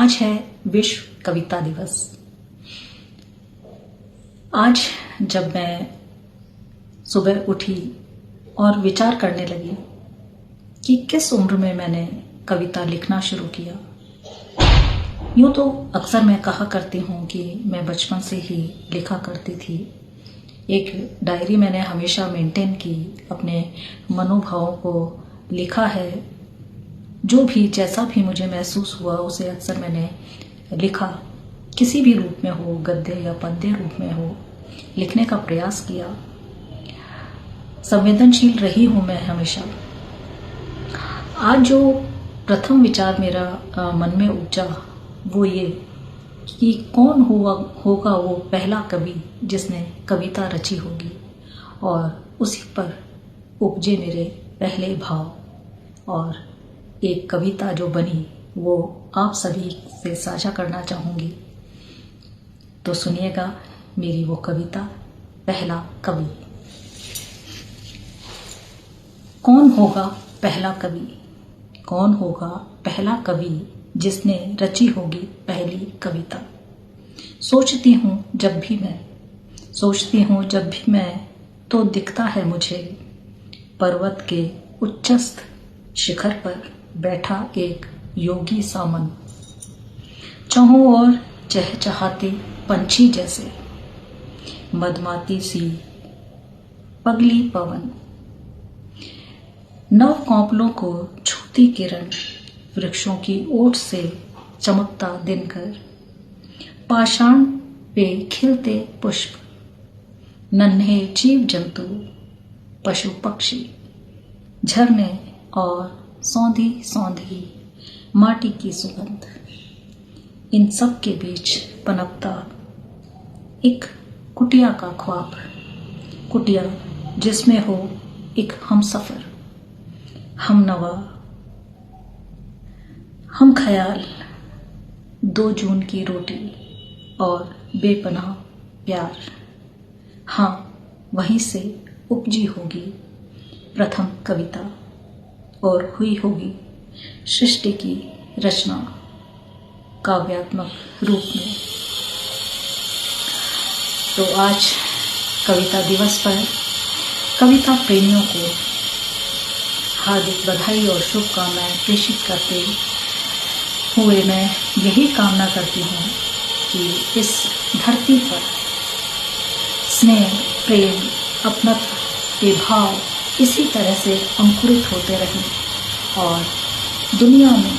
आज है विश्व कविता दिवस। आज जब मैं सुबह उठी और विचार करने लगी कि किस उम्र में मैंने कविता लिखना शुरू किया। यूँ तो अक्सर मैं कहा करती हूँ कि मैं बचपन से ही लिखा करती थी। एक डायरी मैंने हमेशा मेंटेन की, अपने मनोभावों को लिखा है। जो भी जैसा भी मुझे महसूस हुआ उसे अक्सर मैंने लिखा, किसी भी रूप में हो, गद्य या पद्य रूप में हो, लिखने का प्रयास किया। संवेदनशील रही हूँ मैं हमेशा। आज जो प्रथम विचार मेरा मन में उपजा वो ये कि कौन होगा वो पहला कवि जिसने कविता रची होगी, और उसी पर उपजे मेरे पहले भाव और एक कविता जो बनी वो आप सभी से साझा करना चाहूँगी। तो सुनिएगा मेरी वो कविता, पहला कवि। कौन होगा पहला कवि, कौन होगा पहला कवि जिसने रची होगी पहली कविता। सोचती हूँ जब भी मैं तो दिखता है मुझे पर्वत के उच्चस्थ शिखर पर बैठा एक योगी सा मन, चाहों ओर चहचहाते पंछी जैसे, मधुमाती सी पगली पवन, नव कौपलों को छूती किरण, वृक्षों की ओट से चमकता दिनकर, पाषाण पे खिलते पुष्प, नन्हे जीव जंतु, पशु पक्षी, झरने और सौंधी सौंधी माटी की सुगंध, इन सब के बीच पनपता एक कुटिया का ख्वाब, कुटिया जिसमें हो एक हमसफर, हमनवा, हम ख्याल, 2 जून की रोटी और बेपनाह प्यार। हाँ, वहीं से उपजी होगी प्रथम कविता और हुई होगी सृष्टि की रचना काव्यात्मक रूप में। तो आज कविता दिवस पर कविता प्रेमियों को हार्दिक बधाई और शुभकामनाएं प्रेषित करते हुए मैं यही कामना करती हूँ कि इस धरती पर स्नेह, प्रेम, अपनत्व के भाव इसी तरह से अंकुरित होते रहें और दुनिया में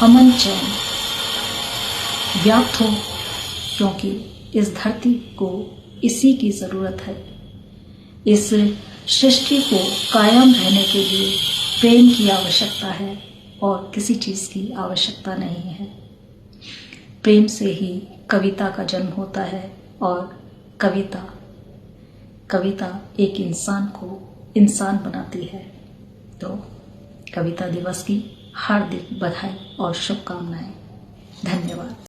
अमन चैन व्याप्त हो, क्योंकि इस धरती को इसी की ज़रूरत है। इस सृष्टि को कायम रहने के लिए प्रेम की आवश्यकता है और किसी चीज़ की आवश्यकता नहीं है। प्रेम से ही कविता का जन्म होता है और कविता एक इंसान को इंसान बनाती है। तो कविता दिवस की हार्दिक बधाई और शुभकामनाएं। धन्यवाद।